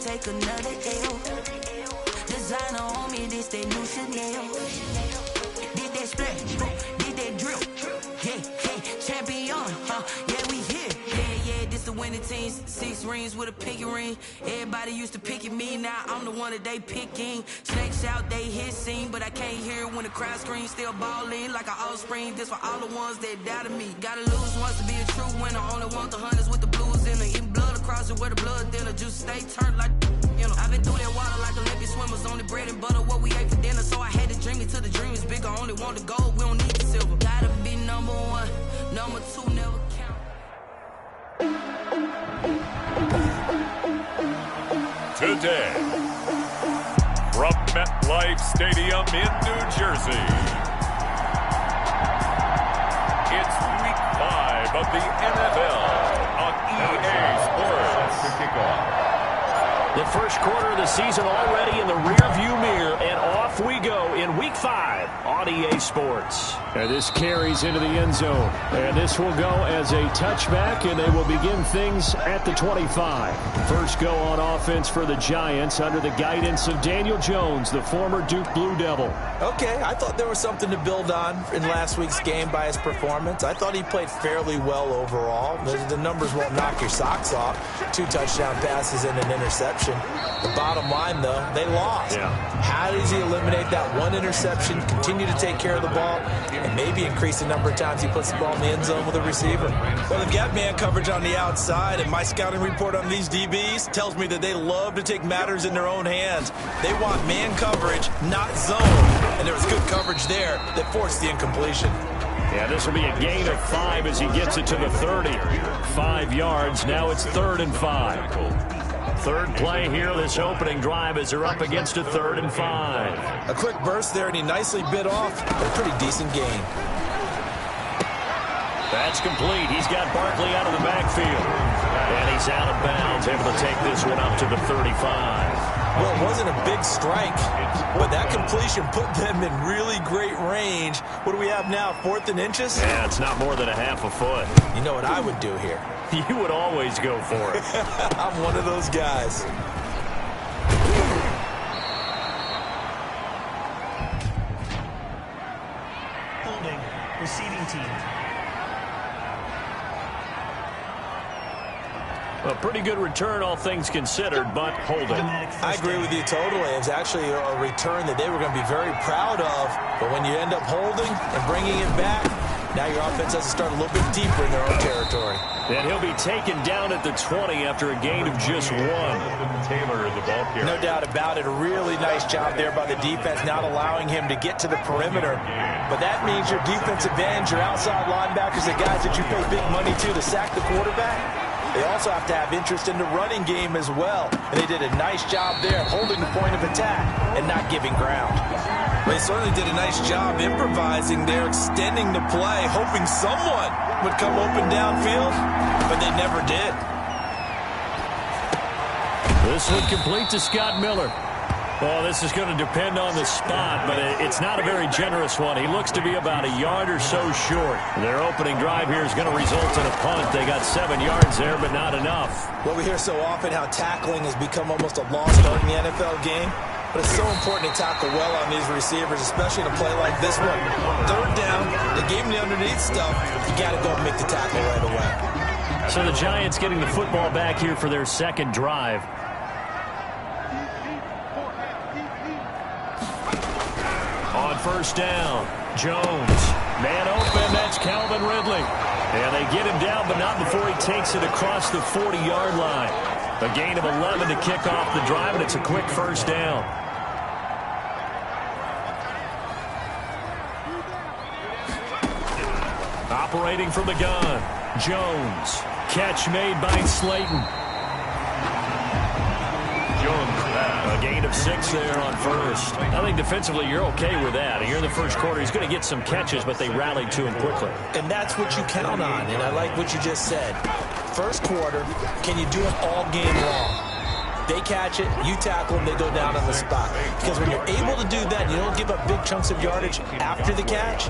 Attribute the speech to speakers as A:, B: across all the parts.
A: take another L. Designer on me, this that new Chanel. Did that splash, did that drip. Yeah, champion, yeah, we here. Yeah, this the winning team. 6 rings with a pinky ring. Everybody used to picking me, now I'm the one that they picking. Snakes out, they hit scene, but I can't hear when the crowd screams. Still ballin' like an offspring. This for all the ones that doubted me. Gotta lose once to be a true winner. Only want the hunters with the blues in her. Eating blood across it where the blood thinner. Just stay turned like, you know. I've been through that water like Olympic swimmers. Only bread and butter, what we ate for dinner. So I had to dream it till the dream is bigger. Only want the gold, we don't need the silver. Gotta be number 1, number 2 never count.
B: Today, from MetLife Stadium in New Jersey, it's Week 5 of the NFL on EA Sports.
C: The first quarter of the season already in the rearview mirror, and off we go in Week 5 on EA Sports.
D: And this carries into the end zone. And this will go as a touchback, and they will begin things at the 25. First go on offense for the Giants under the guidance of Daniel Jones, the former Duke Blue Devil.
E: Okay, I thought there was something to build on in last week's game by his performance. I thought he played fairly well overall. The numbers won't knock your socks off. 2 touchdown passes and an interception. The bottom line, though, they lost.
D: Yeah.
E: How does he eliminate that one interception, continue to take care of the ball, and maybe increase the number of times he puts the ball in the end zone with a receiver?
F: Well, they've got man coverage on the outside, and my scouting report on these DBs tells me that they love to take matters in their own hands. They want man coverage, not zone. And there was good coverage there that forced the incompletion.
D: Yeah, this will be a gain of 5 as he gets it to the 30. 5 yards. Now it's 3rd and 5. Third play here, this opening drive as they're up against a 3rd and 5.
E: A quick burst there, and he nicely bit off a pretty decent gain.
D: That's complete. He's got Barkley out of the backfield. And he's out of bounds, able to take this one up to the 35.
E: Well, it wasn't a big strike, but that completion put them in really great range. What do we have now, 4th and inches?
D: Yeah, it's not more than a half a foot.
E: You know what I would do here?
D: You would always go for it.
E: I'm one of those guys.
G: Holding, receiving team.
D: A pretty good return, all things considered, but holding.
E: I agree with you totally. It's actually a return that they were going to be very proud of. But when you end up holding and bringing it back, now your offense has to start a little bit deeper in their own territory.
D: And he'll be taken down at the 20 after a gain of just 1.
B: Taylor is the ball carrier.
E: No doubt about it. A really nice job there by the defense, not allowing him to get to the perimeter. But that means your defensive ends, your outside linebackers, the guys that you pay big money to sack the quarterback, they also have to have interest in the running game as well. And they did a nice job there holding the point of attack and not giving ground.
F: They certainly did a nice job improvising there, extending the play, hoping someone would come open downfield, but they never did.
D: This one complete to Scott Miller. Well, this is going to depend on the spot, but it's not a very generous one. He looks to be about a yard or so short. Their opening drive here is going to result in a punt. They got 7 yards there, but not enough.
E: Well, we hear so often how tackling has become almost a lost art in the NFL game. But it's so important to tackle well on these receivers, especially in a play like this one. 3rd down, they gave him the underneath stuff. You got to go and make the tackle right away.
D: So the Giants getting the football back here for their 2nd drive. On 1st down, Jones. Man open, that's Calvin Ridley. And they get him down, but not before he takes it across the 40-yard line. A gain of 11 to kick off the drive, and it's a quick 1st down. Operating from the gun, Jones. Catch made by Slayton. A gain of 6 there on 1st. I think defensively you're okay with that. Here in the 1st quarter, he's going to get some catches, but they rallied to him quickly.
E: And that's what you count on, and I like what you just said. 1st quarter, can you do it all game long? They catch it, you tackle them, they go down on the spot. Because when you're able to do that, you don't give up big chunks of yardage after the catch,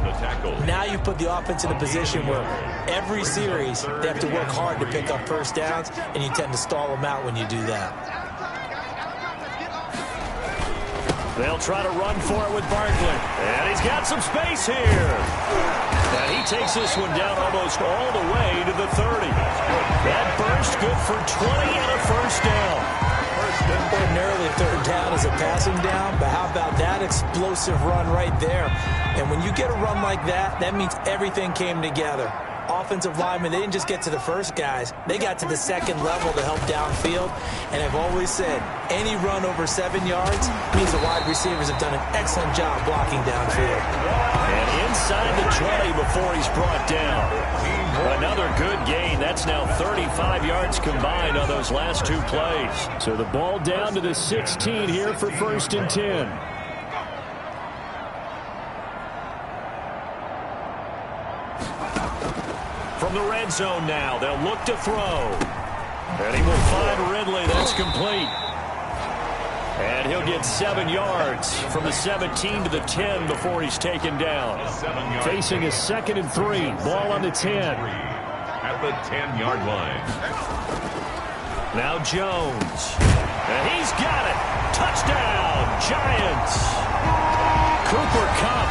E: now you put the offense in a position where every series they have to work hard to pick up 1st downs, and you tend to stall them out when you do that.
C: They'll try to run for it with Barkley. And he's got some space here. And he takes this one down almost all the way to the 30. That burst good for 20 and a first down.
E: Ordinarily, third down is a passing down, but how about that explosive run right there? And when you get a run like that, that means everything came together. Offensive linemen, they didn't just get to the first guys. They got to the second level to help downfield. And I've always said, any run over 7 yards means the wide receivers have done an excellent job blocking downfield.
C: And inside the 20 before he's brought down. Another good gain. That's now 35 yards combined on those last 2 plays. So the ball down to the 16 here for 1st and 10. From the red zone now, they'll look to throw. And he will find Ridley. That's complete. And he'll get 7 yards from the 17 to the 10 before he's taken down. Facing a 2nd and 3. Ball on the 10.
B: At the 10-yard line.
C: Now Jones. And he's got it. Touchdown, Giants. Cooper Kupp,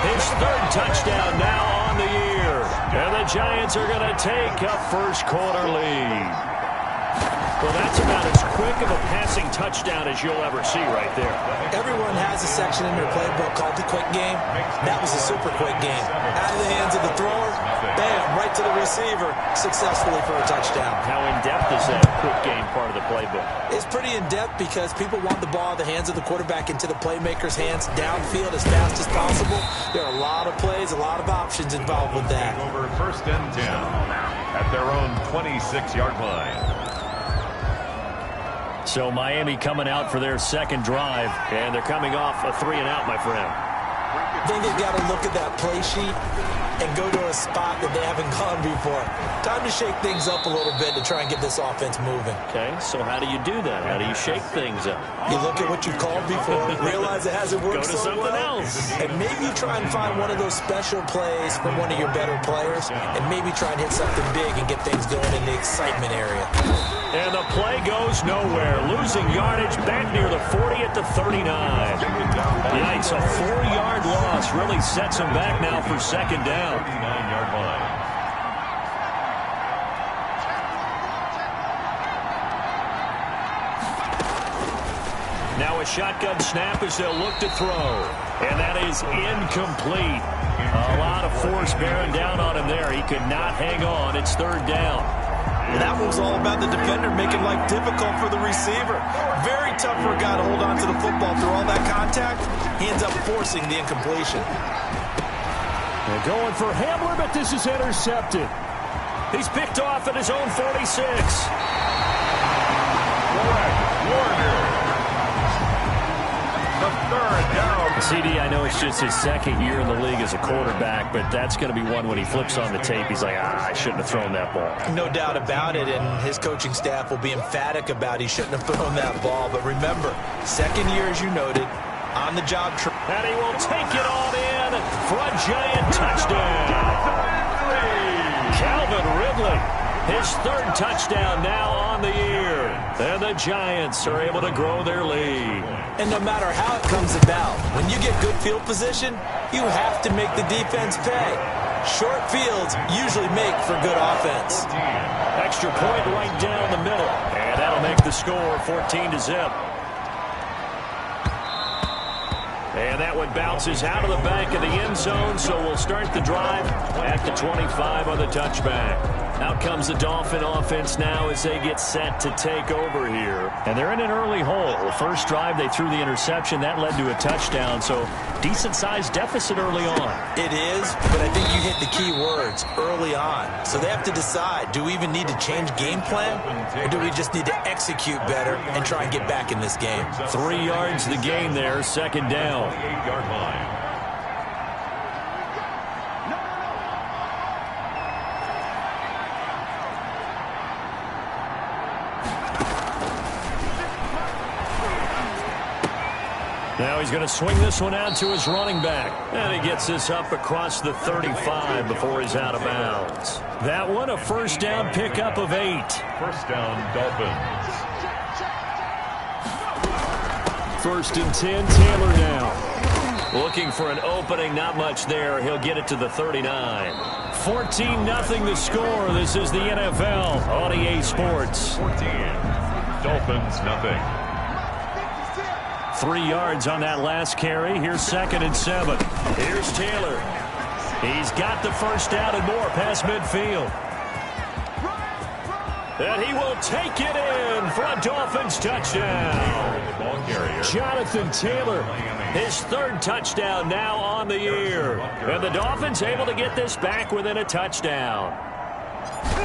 C: his 3rd touchdown now on the year. And the Giants are going to take a first-quarter lead. Well, that's about as quick of a passing touchdown as you'll ever see right there.
E: Everyone has a section in their playbook called the quick game. That was a super quick game. Out of the hands of the thrower, bam, right to the receiver, successfully for a touchdown.
C: How in-depth is that quick game part of the playbook?
E: It's pretty in-depth because people want the ball in the hands of the quarterback into the playmaker's hands downfield as fast as possible. There are a lot of plays, a lot of options involved with that.
B: Over 1st and 10 at their own 26-yard line.
C: So Miami coming out for their 2nd drive, and they're coming off a 3-and-out, my friend.
E: I think they've got to look at that play sheet and go to a spot that they haven't gone before. Time to shake things up a little bit to try and get this offense moving.
C: Okay, so how do you do that? How do you shake things up?
E: You look at what you called before, realize it hasn't worked
C: so well. Go to something else.
E: And maybe you try and find one of those special plays from one of your better players, and maybe try and hit something big and get things going in the excitement area.
C: And the play goes nowhere. Losing yardage back near the 40 at the 39. Yikes, a 4-yard loss really sets him back now for 2nd down.
B: 39-yard line.
C: Now a shotgun snap as they'll look to throw. And that is incomplete. A lot of force bearing down on him there. He could not hang on. It's 3rd down.
F: And that was all about the defender making life difficult for the receiver. Very tough for a guy to hold on to the football through all that contact. He ends up forcing the incompletion.
C: They're going for Hamler, but this is intercepted. He's picked off at his own 46.
B: Warner. The 3rd down.
C: CD, I know it's just his 2nd year in the league as a quarterback, but that's going to be one when he flips on the tape. He's like, I shouldn't have thrown that ball.
E: No doubt about it, and his coaching staff will be emphatic about he shouldn't have thrown that ball. But remember, 2nd year, as you noted, on the job.
C: And he will take it on in for a Giant touchdown. Calvin Ridley, his 3rd touchdown now on the year. And the Giants are able to grow their lead.
E: And no matter how it comes about, when you get good field position, you have to make the defense pay. Short fields usually make for good offense.
C: Extra point right down the middle. And that'll make the score 14-0. And that one bounces out of the back of the end zone, so we'll start the drive at the 25 on the touchback. Out comes the Dolphin offense now as they get set to take over here. And they're in an early hole. First drive, they threw the interception. That led to a touchdown, so decent-sized deficit early on.
E: It is, but I think you hit the key words, early on. So they have to decide, do we even need to change game plan, or do we just need to execute better and try and get back in this game?
C: 3 yards the gain there, 2nd down.
B: 8-yard line.
C: Now he's going to swing this one out to his running back. And he gets this up across the 35 before he's out of bounds. That one, a 1st down pickup of 8.
B: 1st down, Dolphins.
C: 1st and 10, Taylor now. Looking for an opening, not much there. He'll get it to the 39. 14-0 the score. This is the NFL on EA Sports.
B: 14. Dolphins, nothing.
C: 3 yards on that last carry. Here's 2nd and 7. Here's Taylor. He's got the first down and more past midfield. And he will take it in for a Dolphins touchdown. Jonathan Taylor, his 3rd touchdown now on the year. And the Dolphins able to get this back within a touchdown.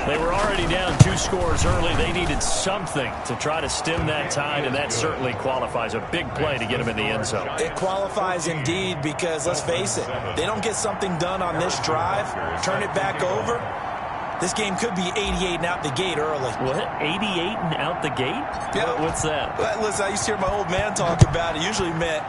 C: They were already down 2 scores early. They needed something to try to stem that tide, and that certainly qualifies. A big play to get them in the end zone.
E: It qualifies indeed because, let's face it, they don't get something done on this drive, turn it back over, this game could be 88 and out the gate early.
C: What? 88 and out the gate?
E: Yeah.
C: What's that?
E: Listen, I used to hear my old man talk about it. Usually meant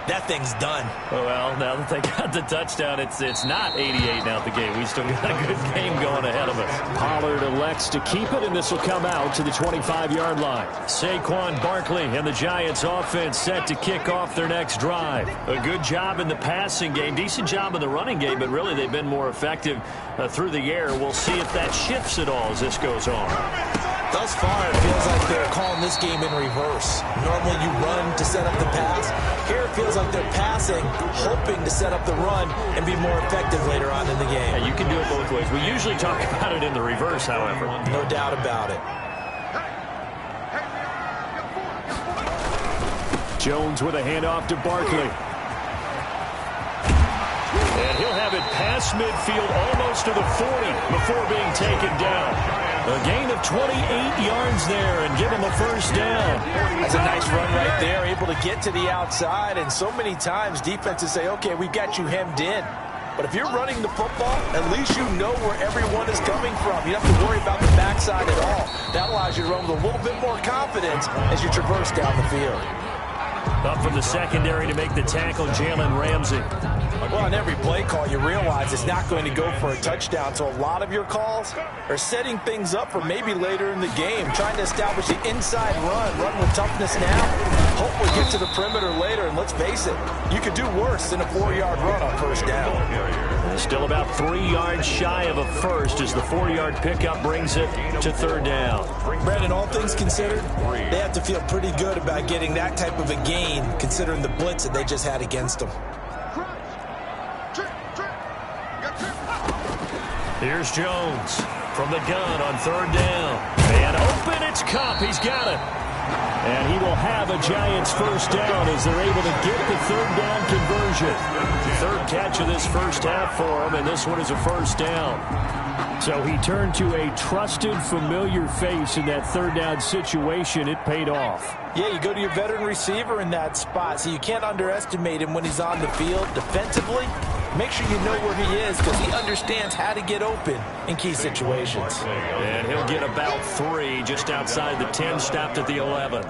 E: that thing's done.
C: Well, now that they got the touchdown, it's not 88 out the gate. We still got a good game going ahead of us. Pollard elects to keep it, and this will come out to the 25-yard line. Saquon Barkley and the Giants offense set to kick off their next drive. A good job in the passing game, decent job in the running game, but really they've been more effective through the air. We'll see if that shifts at all as this goes on.
E: Thus far, it feels like they're calling this game in reverse. Normally you run to set up the pass. Here it feels like they're passing, hoping to set up the run and be more effective later on in the game.
C: Yeah, you can do it both ways. We usually talk about it in the reverse, however.
E: No doubt about it.
C: Jones with a handoff to Barkley. And he'll have it past midfield almost to the 40 before being taken down. A gain of 28 yards there and give him a first down.
E: That's a nice run right there, able to get to the outside. And so many times defenses say, okay, we've got you hemmed in. But if you're running the football, at least you know where everyone is coming from. You don't have to worry about the backside at all. That allows you to run with a little bit more confidence as you traverse down the field.
C: Up from the secondary to make the tackle, Jalen Ramsey.
E: Well, on every play call, you realize it's not going to go for a touchdown. So a lot of your calls are setting things up for maybe later in the game, trying to establish the inside run with toughness now. Hope we get to the perimeter later, and let's face it, you could do worse than a 4-yard run on first down.
C: Still about 3 yards shy of a first as the 4-yard pickup brings it to 3rd down.
E: Brandon, all things considered, they have to feel pretty good about getting that type of a gain, considering the blitz that they just had against them.
C: Here's Jones from the gun on 3rd down. And open, it's Kupp. He's got it. And he will have a Giants first down as they're able to get the 3rd down conversion. 3rd catch of this first half for him, and this one is a first down. So he turned to a trusted, familiar face in that 3rd down situation. It paid off.
E: Yeah, you go to your veteran receiver in that spot, so you can't underestimate him when he's on the field defensively. Make sure you know where he is because he understands how to get open in key situations.
C: And he'll get about 3 just outside the 10, stopped at the 11.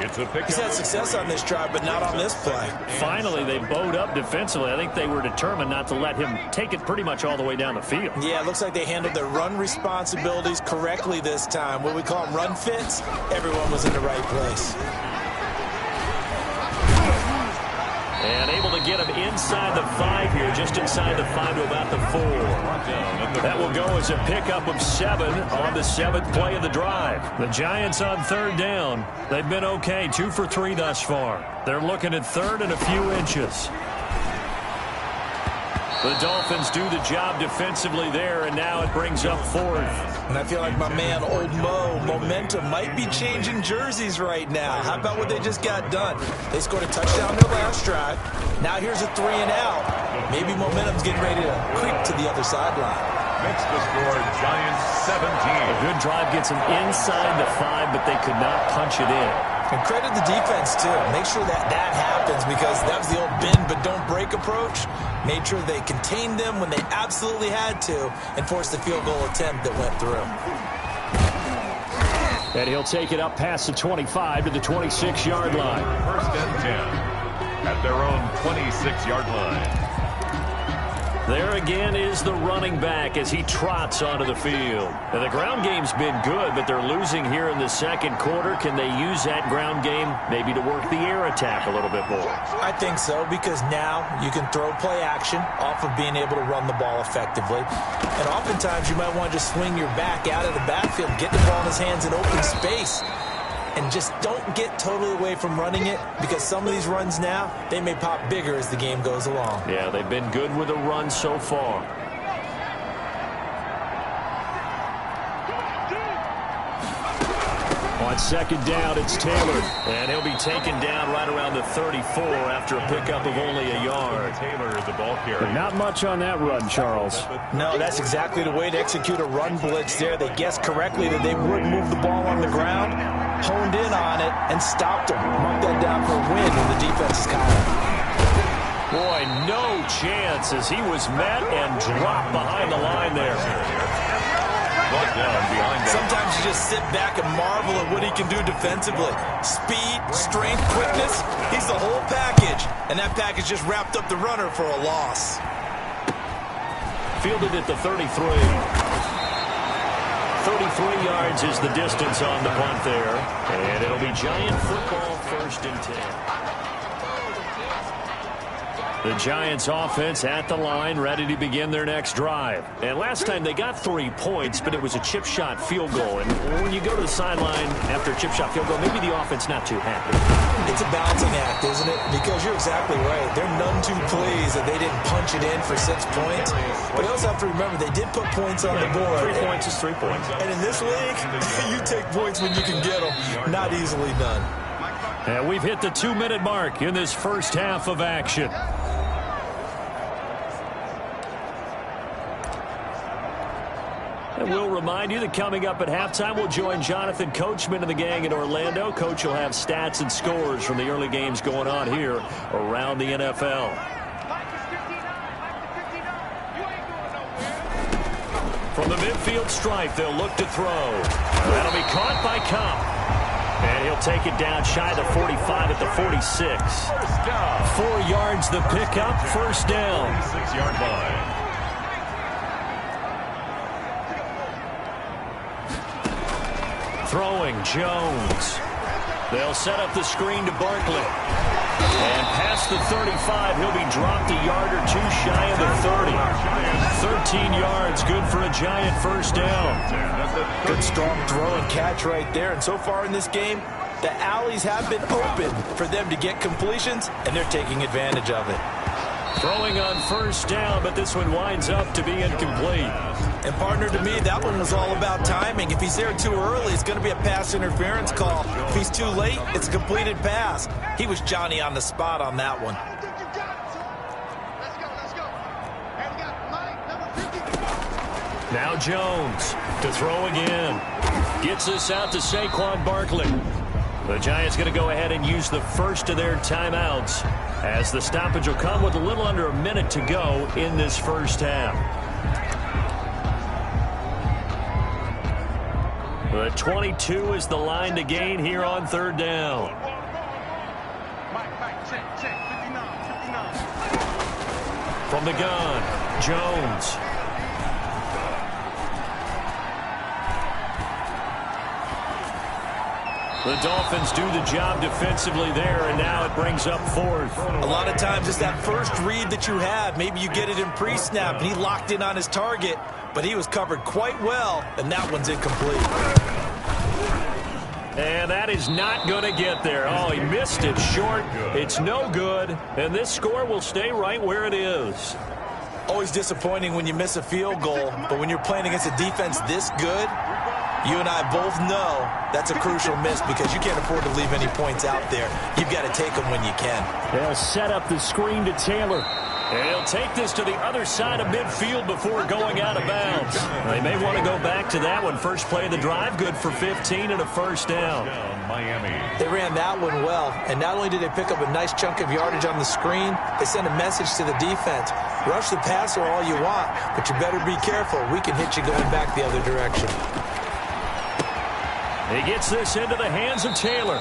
E: He's had success on this drive, but not on this play.
C: Finally, they bowed up defensively. I think they were determined not to let him take it pretty much all the way down the field.
E: Yeah, it looks like they handled their run responsibilities correctly this time. What we call them run fits, everyone was in the right place.
C: And able to get him inside the 5 here, just inside the 5 to about the 4. That will go as a pickup of 7 on the 7th play of the drive. The Giants on 3rd down. They've been okay, 2 for 3 thus far. They're looking at 3rd and a few inches. The Dolphins do the job defensively there, and now it brings up 4th.
E: And I feel like my man, Old Mo, momentum might be changing jerseys right now. How about what they just got done? They scored a touchdown their last drive. Now here's a 3 and out. Maybe momentum's getting ready to creep to the other sideline.
B: Makes the score Giants 17.
C: A good drive gets them inside the 5, but they could not punch it in.
E: And credit the defense, too. Make sure that happens because that was the old bend but don't break approach. Made sure they contained them when they absolutely had to and forced the field goal attempt that went through.
C: And he'll take it up past the 25 to the 26-yard line.
B: 1st and 10 at their own 26-yard line.
C: There again is the running back as he trots onto the field. Now, the ground game's been good, but they're losing here in the second quarter. Can they use that ground game maybe to work the air attack a little bit more?
E: I think so, because now you can throw play action off of being able to run the ball effectively. And oftentimes you might want to just swing your back out of the backfield, get the ball in his hands in open space. And just don't get totally away from running it, because some of these runs now, they may pop bigger as the game goes along.
C: Yeah, they've been good with a run so far. On second down, it's Taylor. And he'll be taken down right around the 34 after a pickup of only a yard.
B: Taylor, the ball carrier.
D: Not much on that run, Charles.
E: No, that's exactly the way to execute a run blitz there. They guessed correctly that they would move the ball on the ground, honed in on it, and stopped them. Mark that down for a win in the defense's column.
C: Boy, no chance as he was met and dropped behind the line there.
F: Sometimes you just sit back and marvel at what he can do defensively. Speed, strength, quickness, he's the whole package. And that package just wrapped up the runner for a loss.
C: Fielded at the 33. 33 yards is the distance on the punt there. And it'll be Giant football, 1st and 10. The Giants offense at the line, ready to begin their next drive. And last time they got 3 points, but it was a chip shot field goal. And when you go to the sideline after a chip shot field goal, maybe the offense not too happy.
E: It's a balancing act, isn't it? Because you're exactly right. They're none too pleased that they didn't punch it in for 6 points. But you also have to remember, they did put points on the board.
C: 3 points is 3 points.
E: And in this league, you take points when you can get them. Not easily done.
C: And we've hit the 2-minute mark in this first half of action. And we'll remind you that coming up at halftime, we'll join Jonathan Coachman and the gang in Orlando. Coach will have stats and scores from the early games going on here around the NFL. From the midfield stripe, they'll look to throw. That'll be caught by Cup. And he'll take it down shy of the 45 at the 46. 4 yards the pickup, 1st down.
B: 6-yard line.
C: Throwing, Jones. They'll set up the screen to Barkley. And past the 35, he'll be dropped a yard or 2 shy of the 30. 13 yards, good for a Giant 1st down.
E: Good strong throw and catch right there. And so far in this game, the alleys have been open for them to get completions, and they're taking advantage of it.
C: Throwing on 1st down, but this one winds up to be incomplete.
F: And partner, to me, that one was all about timing. If he's there too early, it's going to be a pass interference call. If he's too late, it's a completed pass. He was Johnny on the spot on that one.
C: Now Jones to throw again. Gets this out to Saquon Barkley. The Giants going to go ahead and use the first of their timeouts, as the stoppage will come with a little under a minute to go in this first half. The 22 is the line to gain here on 3rd down. From the gun, Jones. The Dolphins do the job defensively there, and now it brings up 4th.
F: A lot of times it's that first read that you have. Maybe you get it in pre-snap, and he locked in on his target, but he was covered quite well, and that one's incomplete.
C: And that is not going to get there. Oh, he missed it short. It's no good, and this score will stay right where it is.
F: Always disappointing when you miss a field goal, but when you're playing against a defense this good, you and I both know that's a crucial miss, because you can't afford to leave any points out there. You've got to take them when you can.
C: They'll set up the screen to Taylor. And he'll take this to the other side of midfield before going out of bounds. They may want to go back to that one. First play of the drive, good for 15 and a 1st down.
B: Miami.
E: They ran that one well, and not only did they pick up a nice chunk of yardage on the screen, they sent a message to the defense. Rush the passer all you want, but you better be careful. We can hit you going back the other direction.
C: He gets this into the hands of Taylor.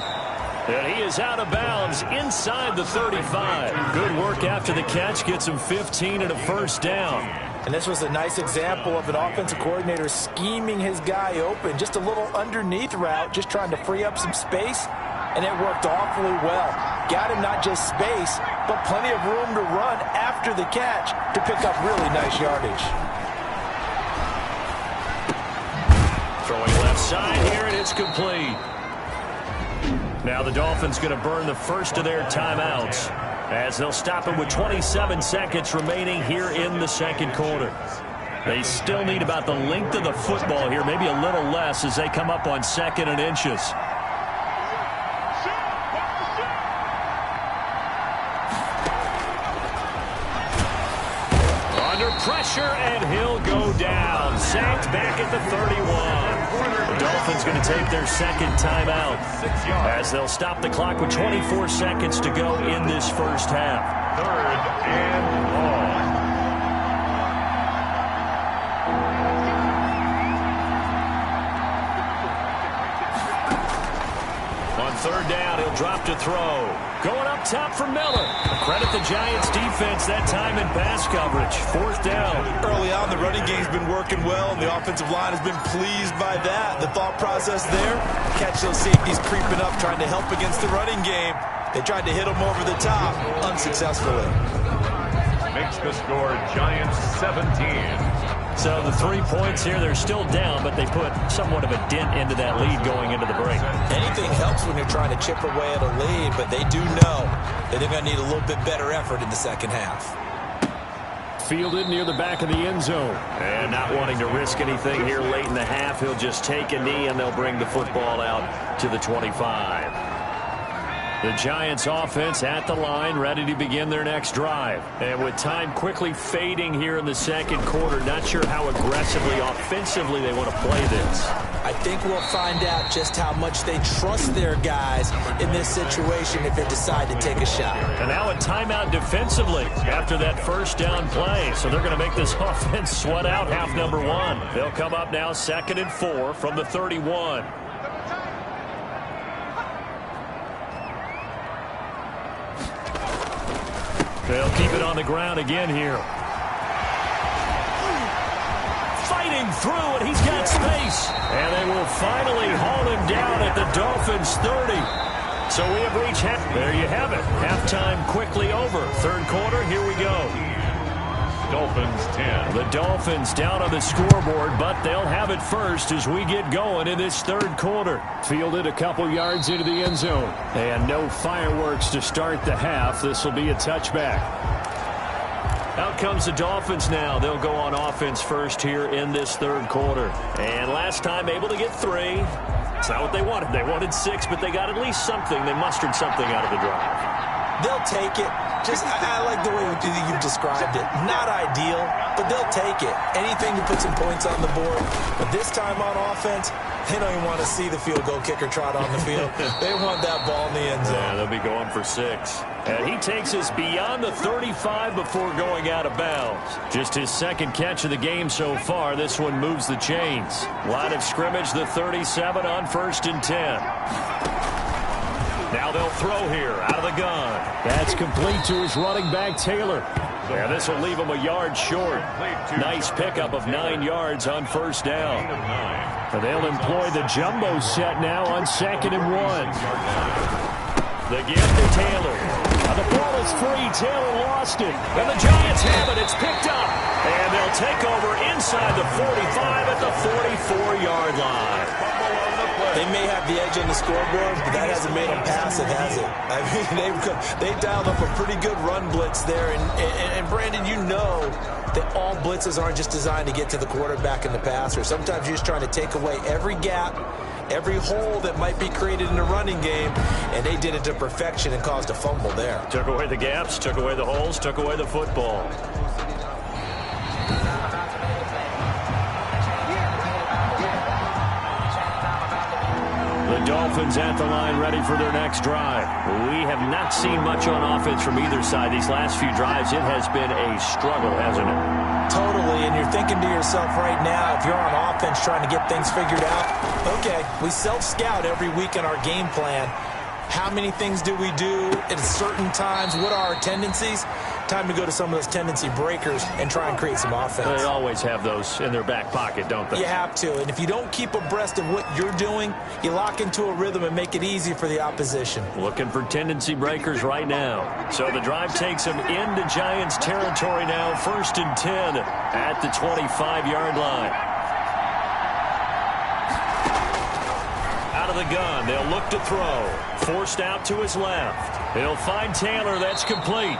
C: And he is out of bounds inside the 35. Good work after the catch. Gets him 15 and a first down.
E: And this was a nice example of an offensive coordinator scheming his guy open. Just a little underneath route, just trying to free up some space. And it worked awfully well. Got him not just space, but plenty of room to run after the catch to pick up really nice yardage.
C: Throwing left side here, and it's complete. Now the Dolphins going to burn the first of their timeouts as they'll stop it with 27 seconds remaining here in the second quarter. They still need about the length of the football here, maybe a little less as they come up on 2nd and inches. Under pressure, and he'll go down. Sacked back at the 31. The Dolphins going to take their second timeout as they'll stop the clock with 24 seconds to go in this first half.
B: 3rd and long.
C: On 3rd down, he'll drop to throw. Going up top for Miller. Credit the Giants defense that time in pass coverage. 4th down.
F: Early on, the running game's been working well, and the offensive line has been pleased by that. The thought process there, catch those safeties creeping up, trying to help against the running game. They tried to hit them over the top, unsuccessfully.
B: Makes the score Giants 17.
C: So the 3 points here, they're still down, but they put somewhat of a dent into that lead going into the break.
E: Anything helps when you're trying to chip away at a lead, but they do know that they're going to need a little bit better effort in the second half.
C: Fielded near the back of the end zone. And not wanting to risk anything here late in the half, he'll just take a knee, and they'll bring the football out to the 25. The Giants offense at the line, ready to begin their next drive. And with time quickly fading here in the second quarter, not sure how aggressively, offensively they want to play this.
E: I think we'll find out just how much they trust their guys in this situation if they decide to take a shot.
C: And now a timeout defensively after that first down play. So they're going to make this offense sweat out half number 1. They'll come up now 2nd and 4 from the 31. They'll keep it on the ground again here. Fighting through, and he's got space. And they will finally haul him down at the Dolphins' 30. So we have reached half. There you have it. Halftime quickly over. 3rd quarter, here we go.
B: Dolphins 10.
C: The Dolphins down on the scoreboard, but they'll have it first as we get going in this 3rd quarter. Fielded a couple yards into the end zone. And no fireworks to start the half. This will be a touchback. Out comes the Dolphins now. They'll go on offense first here in this 3rd quarter. And last time able to get 3. It's not what they wanted. They wanted 6, but they got at least something. They mustered something out of the drive.
E: They'll take it. I like the way you've described it. Not ideal, but they'll take it. Anything to put some points on the board. But this time on offense, they don't even want to see the field goal kicker trot on the field. They want that ball in the end zone.
C: Yeah, they'll be going for 6. And he takes us beyond the 35 before going out of bounds. Just his 2nd catch of the game so far. This one moves the chains. Line of scrimmage, the 37 on 1st and 10. Now they'll throw here out of the gun. That's complete to his running back, Taylor. Yeah, this will leave him a yard short. Nice pickup of 9 yards on 1st down. And they'll employ the jumbo set now on 2nd and 1. The gift to Taylor. Now the ball is free. Taylor lost it. And the Giants have it. It's picked up. And they'll take over inside the 45 at the 44-yard line.
E: They may have the edge on the scoreboard, but that hasn't made them passive, has it? I mean, they dialed up a pretty good run blitz there. And Brandon, you know that all blitzes aren't just designed to get to the quarterback and the passer. Sometimes you're just trying to take away every gap, every hole that might be created in the running game, and they did it to perfection and caused a fumble there.
C: Took away the gaps, took away the holes, took away the football. The Dolphins at the line ready for their next drive. We have not seen much on offense from either side. These last few drives, it has been a struggle, hasn't it?
E: Totally, and you're thinking to yourself right now, if you're on offense trying to get things figured out, okay, we self-scout every week in our game plan. How many things do we do at certain times? What are our tendencies? Time to go to some of those tendency breakers and try and create some offense.
C: They always have those in their back pocket, don't they?
E: You have to. And if you don't keep abreast of what you're doing, you lock into a rhythm and make it easy for the opposition.
C: Looking for tendency breakers right now. So the drive takes them into Giants territory now. 1st and 10 at the 25-yard line. Out of the gun, they'll look to throw. Forced out to his left. He'll find Taylor. That's complete.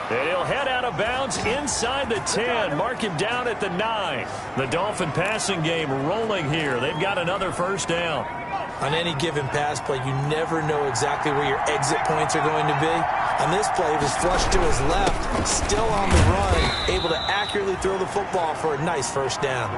C: And he'll head out of bounds inside the 10. Mark him down at the 9. The Dolphin passing game rolling here. They've got another first down.
E: On any given pass play, you never know exactly where your exit points are going to be. On this play, he was flushed to his left, still on the run, able to accurately throw the football for a nice first down.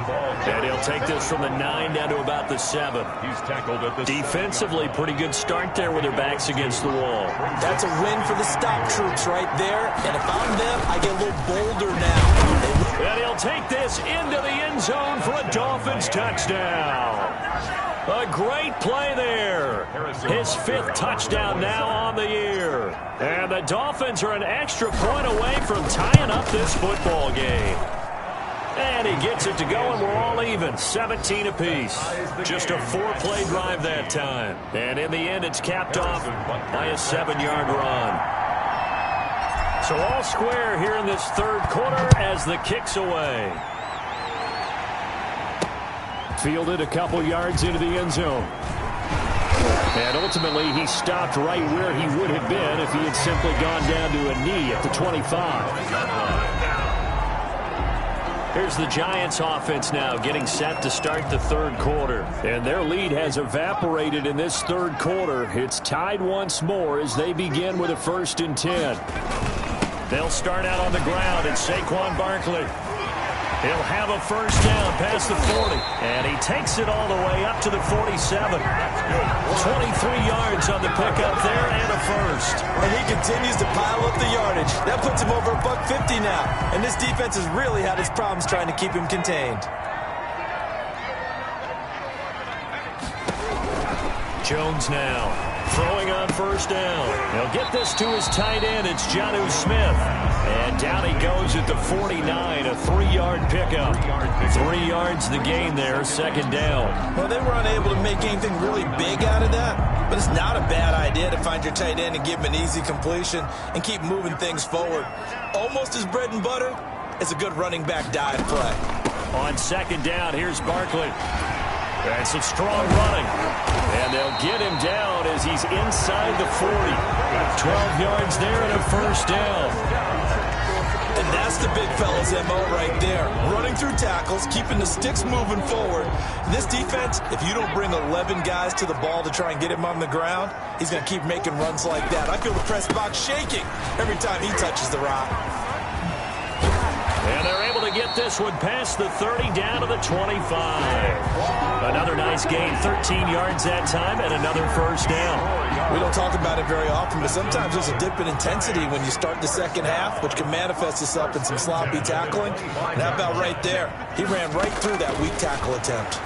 C: And he'll take this from the 9 down to about the 7.
B: He's tackled at the
C: Defensively, pretty good start there with their backs against the wall.
E: That's a win for the stop troops right there. And if I'm them, I get a little bolder now.
C: And he'll take this into the end zone for a Dolphins touchdown. A great play there. His 5th touchdown now on the year. And the Dolphins are an extra point away from tying up this football game. And he gets it to go, and we're all even, 17 apiece. Just a 4-play drive that time. And in the end, it's capped off by a 7-yard run. So all square here in this 3rd quarter as the kick's away. Fielded a couple yards into the end zone. And ultimately, he stopped right where he would have been if he had simply gone down to a knee at the 25. Here's the Giants offense now getting set to start the 3rd quarter. And their lead has evaporated in this 3rd quarter. It's tied once more as they begin with a 1st and 10. They'll start out on the ground, and Saquon Barkley. He'll have a first down past the 40. And he takes it all the way up to the 47. 23 yards on the pickup there and a first.
E: And he continues to pile up the yardage. That puts him over $150 now. And this defense has really had its problems trying to keep him contained.
C: Jones now throwing on first down. He'll get this to his tight end. It's Jonnu Smith. And down he goes at the 49, a 3-yard pickup. 3 yards the gain there, 2nd down.
E: Well, they were unable to make anything really big out of that, but it's not a bad idea to find your tight end and give him an easy completion and keep moving things forward. Almost as bread and butter as a good running back dive play.
C: On 2nd down, here's Barkley. And some strong running. And they'll get him down as he's inside the 40. 12 yards there and a first down.
E: And that's the big fella's MO right there. Running through tackles, keeping the sticks moving forward. This defense, if you don't bring 11 guys to the ball to try and get him on the ground, he's going to keep making runs like that. I feel the press box shaking every time he touches the rock.
C: And they're able to get this one past the 30 down to the 25. Another nice gain, 13 yards that time, and another first down.
E: We don't talk about it very often, but sometimes there's a dip in intensity when you start the second half, which can manifest itself in some sloppy tackling. And how about right there? He ran right through that weak tackle attempt.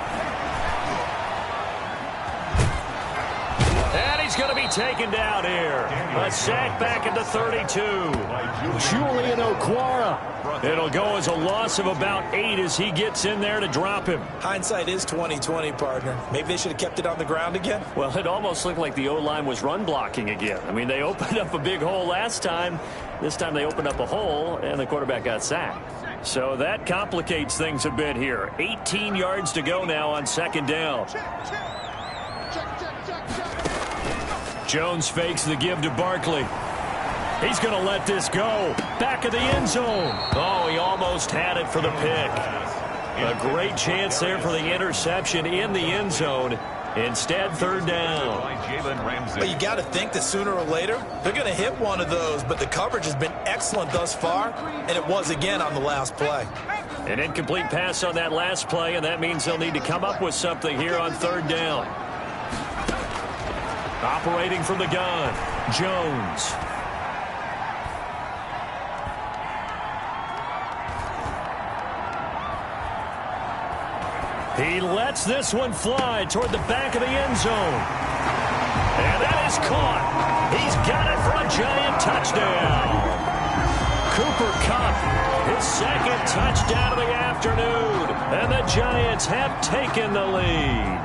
C: And he's going to be taken down here. A sack back at the 32. Julian Okwara. It'll go as a loss of about 8 as he gets in there to drop him.
E: Hindsight is 20/20, partner. Maybe they should have kept it on the ground again.
C: Well, it almost looked like the O-line was run blocking again. I mean, they opened up a big hole last time. This time they opened up a hole, and the quarterback got sacked. So that complicates things a bit here. 18 yards to go now on 2nd down. Jones fakes the give to Barkley. He's going to let this go. Back of the end zone. Oh, he almost had it for the pick. A great chance there for the interception in the end zone. Instead, 3rd down.
E: But you got to think that sooner or later, they're going to hit one of those. But the coverage has been excellent thus far, and it was again on the last play.
C: An incomplete pass on that last play, and that means they'll need to come up with something here on 3rd down. Operating from the gun, Jones. He lets this one fly toward the back of the end zone. And is caught. He's got it for a Giant touchdown. Cooper Kupp, his second touchdown of the afternoon. And the Giants have taken the lead.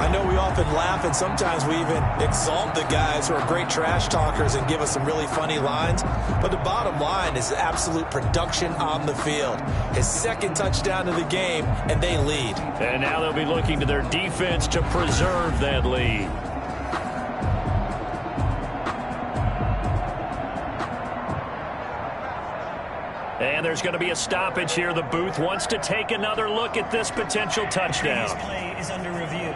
E: I know we often laugh and sometimes we even exalt the guys who are great trash talkers and give us some really funny lines. But the bottom line is absolute production on the field. His second touchdown of the game, and they lead.
C: And now they'll be looking to their defense to preserve that lead. And there's going to be a stoppage here. The booth wants to take another look at this potential touchdown.
G: This play is under review.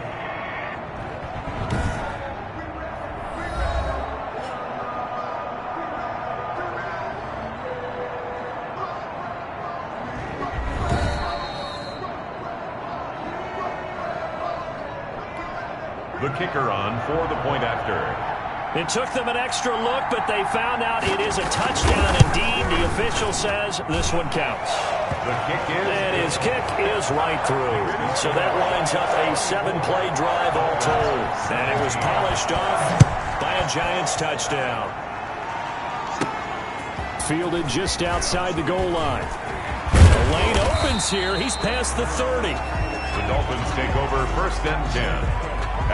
B: The kicker on for the point after.
C: It took them an extra look, but they found out it is a touchdown indeed. The official says this one counts.
B: The kick is...
C: And his kick is right through. So that winds up a 7-play drive all told. And it was polished off by a Giants touchdown. Fielded just outside the goal line. The lane opens here. He's past the 30.
B: The Dolphins take over 1st and 10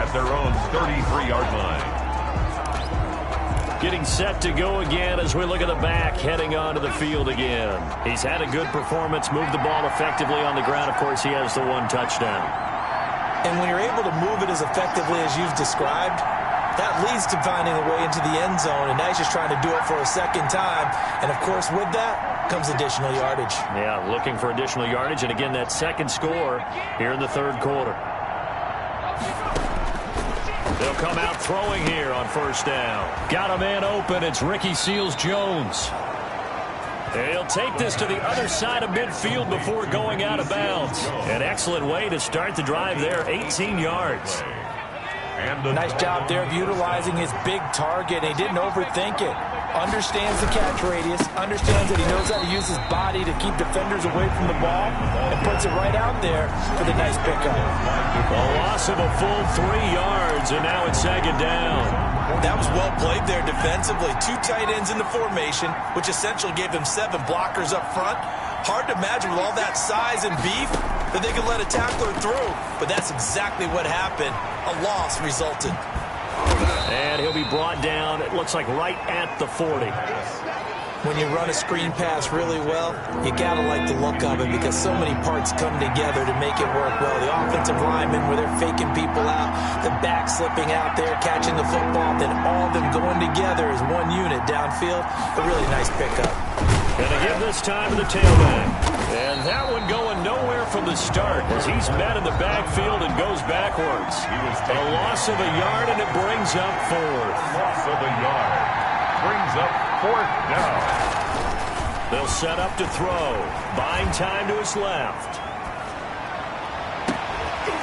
B: at their own 33-yard line.
C: Getting set to go again as we look at the back, heading onto the field again. He's had a good performance, moved the ball effectively on the ground. Of course, he has the one touchdown.
E: And when you're able to move it as effectively as you've described, that leads to finding a way into the end zone, and now he's just trying to do it for a second time. And, of course, with that comes additional yardage.
C: Yeah, looking for additional yardage, and again, that second score here in the third quarter. They'll come out throwing here on 1st down. Got a man open. It's Ricky Seals-Jones. He'll take this to the other side of midfield before going out of bounds. An excellent way to start the drive there, 18 yards.
E: Nice job there of utilizing his big target. He didn't overthink it. Understands the catch radius. Understands that he knows how to use his body to keep defenders away from the ball. And puts it right out there for the nice pickup.
C: A loss of a full 3 yards, and now it's second down.
E: That was well played there defensively. 2 tight ends in the formation, which essentially gave them 7 blockers up front. Hard to imagine with all that size and beef that they could let a tackler through. But that's exactly what happened. A loss resulted.
C: And he'll be brought down, it looks like right at the 40.
E: When you run a screen pass really well, you got to like the look of it because so many parts come together to make it work well. The offensive linemen, where they're faking people out, the back slipping out there, catching the football, then all of them going together as one unit downfield. A really nice pickup.
C: Gonna give this time to the tailback. And that one going nowhere from the start as he's met in the backfield and goes backwards. A loss of a yard, and it brings up 4th.
B: Loss of a yard. Brings up 4th down.
C: They'll set up to throw. Buying time to his left.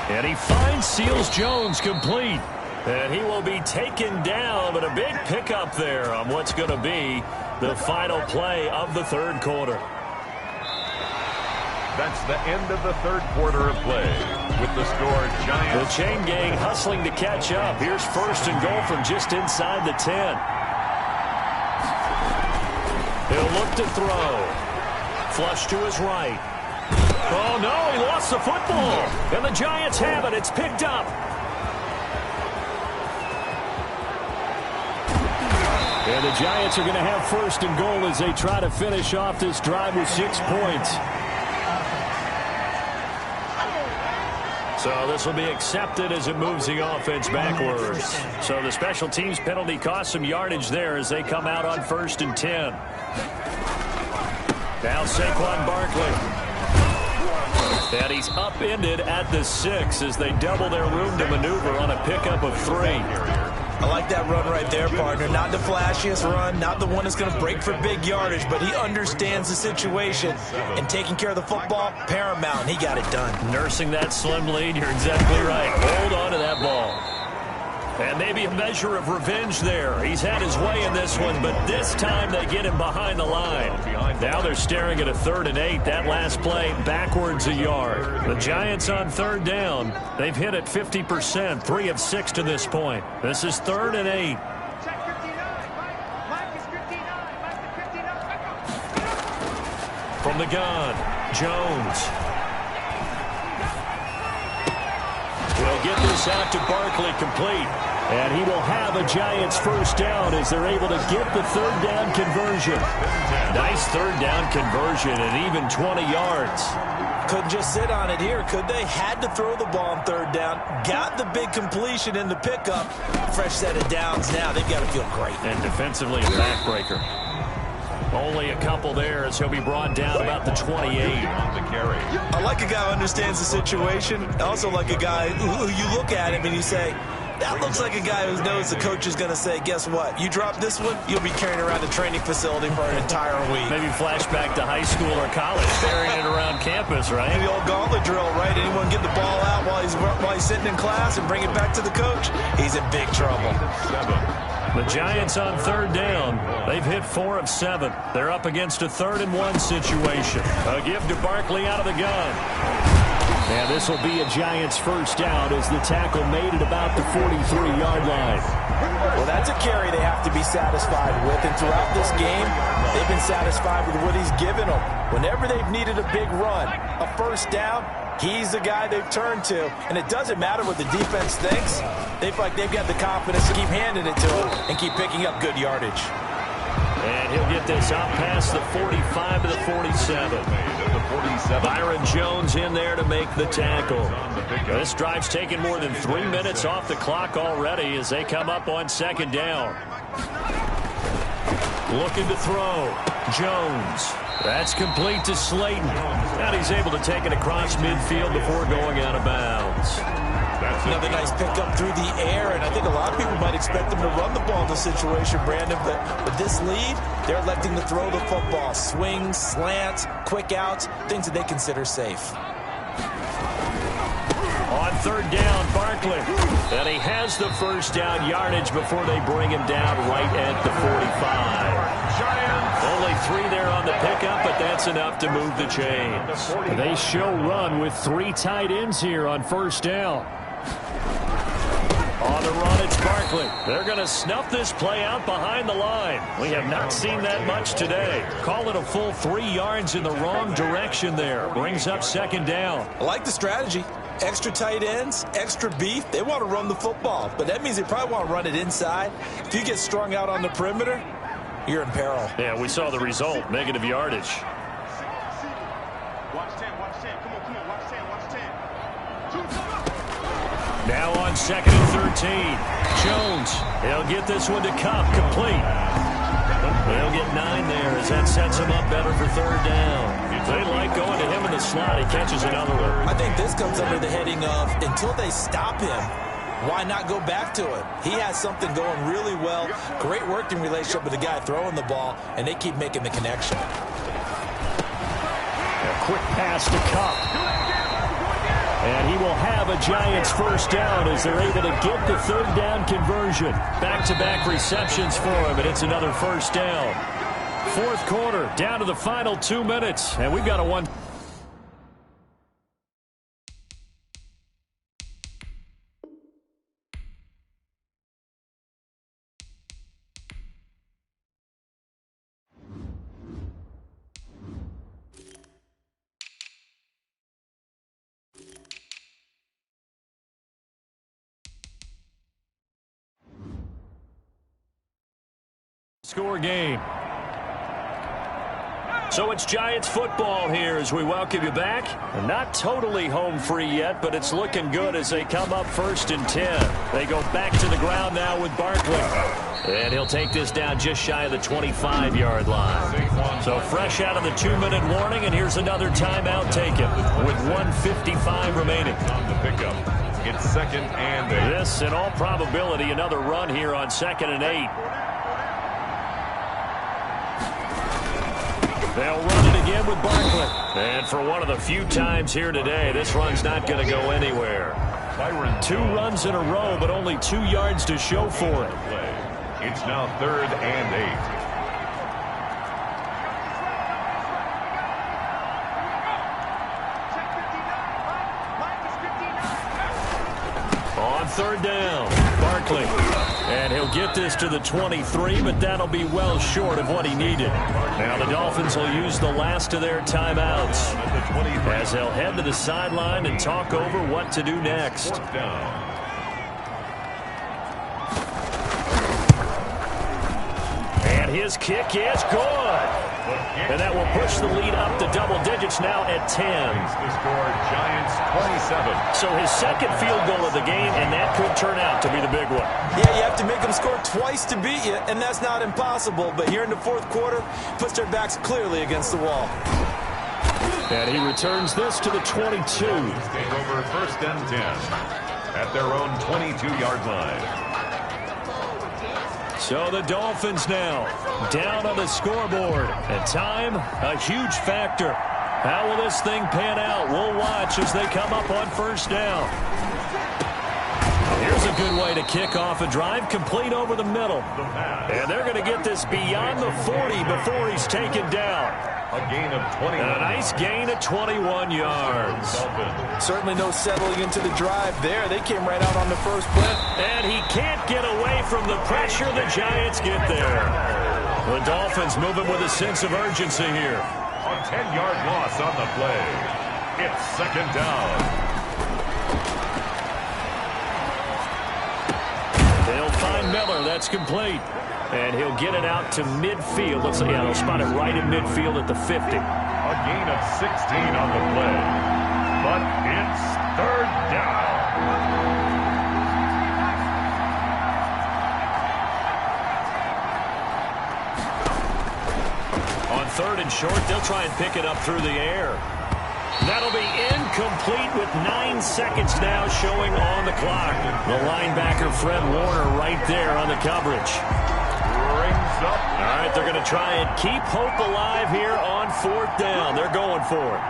C: And he finds Seals-Jones complete. And he will be taken down, but a big pickup there on what's going to be the final play of the third quarter.
B: That's the end of the third quarter of play. With the score, Giants.
C: The chain gang hustling to catch up. Here's 1st and goal from just inside the 10. He'll look to throw. Flush to his right. Oh, no, he lost the football. And the Giants have it. It's picked up. And the Giants are going to have 1st and goal as they try to finish off this drive with 6 points. So this will be accepted as it moves the offense backwards. So the special teams penalty cost some yardage there as they come out on 1st and 10. Now Saquon Barkley. And he's upended at the 6 as they double their room to maneuver on a pickup of 3.
E: I like that run right there, partner. Not the flashiest run, not the one that's going to break for big yardage, but he understands the situation, and taking care of the football, paramount. He got it done.
C: Nursing that slim lead, you're exactly right. Hold on to that ball. And maybe a measure of revenge there. He's had his way in this one, but this time they get him behind the line. Now they're staring at a 3rd and 8. That last play backwards a yard. The Giants on 3rd down. They've hit it 50%, 3 of 6 to this point. This is 3rd and 8. From the gun, Jones. He'll get this out to Barkley complete. And he will have a Giants first down as they're able to get the 3rd down conversion. Nice 3rd down conversion and even 20 yards.
E: Couldn't just sit on it here, could they? Had to throw the ball on 3rd down. Got the big completion in the pickup. Fresh set of downs now. They've got to feel great.
C: And defensively, a backbreaker. Only a couple there as he'll be brought down about the 28.
F: I like a guy who understands the situation. I also like a guy who you look at him and you say, that looks like a guy who knows the coach is going to say, guess what? You drop this one, you'll be carrying around the training facility for an entire week.
C: Maybe flashback to high school or college, carrying it around campus, right?
F: And the old gauntlet drill, right? Anyone get the ball out while he's sitting in class and bring it back to the coach? He's in big trouble.
C: The Giants on 3rd down. They've hit 4 of 7. They're up against a 3rd and 1 situation. A give to Barkley out of the gun. And this will be a Giants first down as the tackle made it about the 43-yard line.
E: Well, that's a carry they have to be satisfied with. And throughout this game, they've been satisfied with what he's given them. Whenever they've needed a big run, a first down, he's the guy they've turned to. And it doesn't matter what the defense thinks. They feel like they've got the confidence to keep handing it to him and keep picking up good yardage.
C: And he'll get this out past the 45 to the 47. Byron Jones in there to make the tackle. This drive's taken more than 3 minutes off the clock already as they come up on 2nd down. Looking to throw. Jones. That's complete to Slayton. And he's able to take it across midfield before going out of bounds.
E: Another nice pickup through the air, and I think a lot of people might expect them to run the ball in this situation, Brandon, but with this lead, they're electing to throw the football. Swings, slants, quick outs, things that they consider safe.
C: On 3rd down, Barkley. And he has the first down yardage before they bring him down right at the 45. Only 3 there on the pickup, but that's enough to move the chains. They show run with 3 tight ends here on 1st down. On the run, it's Barkley. They're going to snuff this play out behind the line. We have not seen that much today. Call it a full 3 yards in the wrong direction there. Brings up 2nd down.
F: I like the strategy. Extra tight ends, extra beef. They want to run the football, but that means they probably want to run it inside. If you get strung out on the perimeter, you're in peril.
C: Yeah, we saw the result. Negative yardage. Now on 2nd and 13. Jones. He'll get this one to Cup. Complete. They'll get 9 there as that sets him up better for 3rd down. They like going to him in the slot. He catches another one.
E: I think this comes under the heading of until they stop him, why not go back to it? He has something going really well. Great working relationship with the guy throwing the ball, and they keep making the connection.
C: A quick pass to Cup. And he will have a Giants first down as they're able to get the 3rd down conversion. Back-to-back receptions for him, and it's another first down. 4th quarter, down to the final 2 minutes, and we've got a 1. Score game. So it's Giants football here as we welcome you back. Not totally home free yet, but it's looking good as they come up 1st and 10. They go back to the ground now with Barkley. And he'll take this down just shy of the 25-yard line. So fresh out of the 2-minute warning, and here's another timeout taken with 1:55 remaining.
B: It's 2nd and 8.
C: This, in all probability, another run here on 2nd and 8. They'll run it again with Barkley. And for one of the few times here today, this run's not going to go anywhere.
B: Byron.
C: 2 runs in a row, but only 2 yards to show for it.
B: It's now 3rd and 8.
C: On 3rd down, Barkley. And he'll get this to the 23, but that'll be well short of what he needed. Now the Dolphins will use the last of their timeouts as they'll head to the sideline and talk over what to do next.
B: 4th down.
C: And his kick is good. And that will push the lead up to double digits now at 10.
B: The score, Giants 27.
C: So his second field goal of the game, and that could turn out to be the big one.
E: Yeah, you have to make them score twice to beat you, and that's not impossible. But here in the 4th quarter, puts their backs clearly against the wall.
C: And he returns this to the 22.
B: Take over 1st and 10 at their own 22-yard line.
C: So the Dolphins now down on the scoreboard. And time, a huge factor. How will this thing pan out? We'll watch as they come up on 1st down. Here's a good way to kick off a drive, complete over the middle. And they're going to get this beyond the 40 before he's taken down.
B: A gain of 21.
C: And a nice gain of 21 yards.
E: Certainly no settling into the drive there. They came right out on the first play.
C: And he can't get away from the pressure. The Giants get there. The Dolphins moving with a sense of urgency here.
B: A 10-yard loss on the play. It's 2nd down.
C: They'll find Miller. That's complete. And he'll get it out to midfield. Looks like, yeah, they'll spot it right in midfield at the 50.
B: A gain of 16 on the play. But it's 3rd down.
C: On 3rd and short, they'll try and pick it up through the air. That'll be incomplete with 9 seconds now showing on the clock. The linebacker, Fred Warner, right there on the coverage.
B: Rings up.
C: All right, they're going to try and keep hope alive here on 4th down. They're going for it.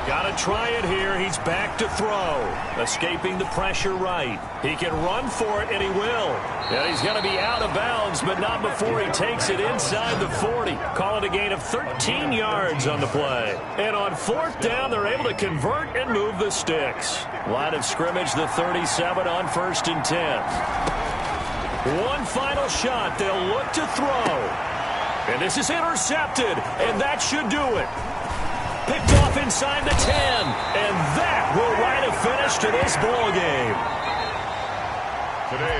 C: Got to try it here. He's back to throw. Escaping the pressure right. He can run for it, and he will. And he's going to be out of bounds, but not before he takes it inside the 40. Call it a gain of 13 yards on the play. And on 4th down, they're able to convert and move the sticks. Line of scrimmage, the 37 on 1st and 10. One final shot. They'll look to throw. And this is intercepted, and that should do it. Picked off inside the 10, and that will write a finish to this ball game.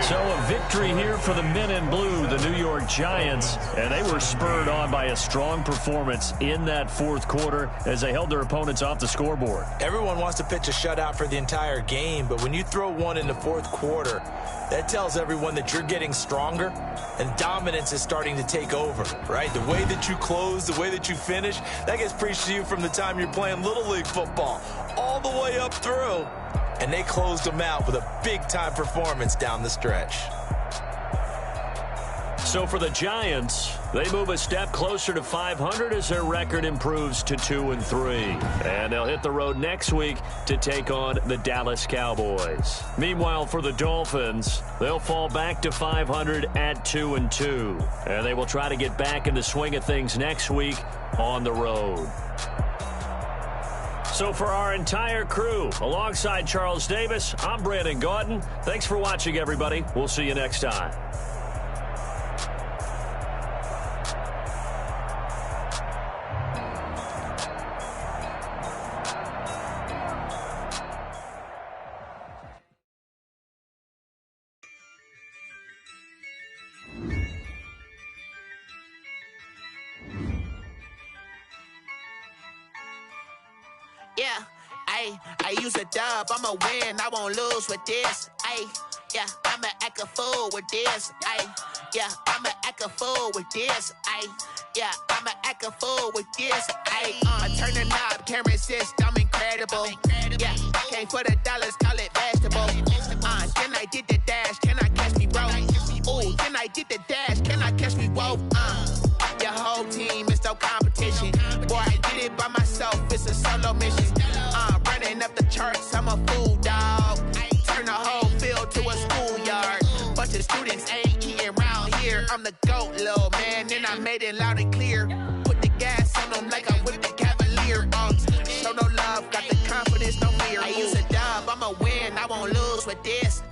C: So a victory here for the men in blue, the New York Giants, and they were spurred on by a strong performance in that 4th quarter as they held their opponents off the scoreboard.
E: Everyone wants to pitch a shutout for the entire game, but when you throw one in the 4th quarter, that tells everyone that you're getting stronger and dominance is starting to take over, right? The way that you close, the way that you finish, that gets preached to you from the time you're playing Little League football all the way up through. And they closed them out with a big-time performance down the stretch.
C: So for the Giants, they move a step closer to 500 as their record improves to 2-3. And they'll hit the road next week to take on the Dallas Cowboys. Meanwhile, for the Dolphins, they'll fall back to 500 at 2-2. And they will try to get back in the swing of things next week on the road. So for our entire crew, alongside Charles Davis, I'm Brandon Gaudin. Thanks for watching, everybody. We'll see you next time.
A: Yeah, I use a dub, I'ma win, I won't lose with this. Yeah, I'ma act a fool with this. Yeah, I'ma act a fool with this. Yeah, I'ma act a fool with this. Turn the knob, camera system, incredible. Yeah, came for the dollars, call it vegetable. Then I did the dash, can I catch me, bro? Ooh, then I did the dash, can I catch me, whoa? Your whole team is no competition.
H: by myself, it's a solo mission. Running up the charts, I'm a fool, dog. Turn the whole field to a schoolyard. Bunch of students ain't eating round here. I'm the GOAT, little man, and I made it loud and clear. Put the gas on them like I'm with the Cavalier. Show no love, got the confidence, no fear. I use a dub, I'ma win, I won't lose with this.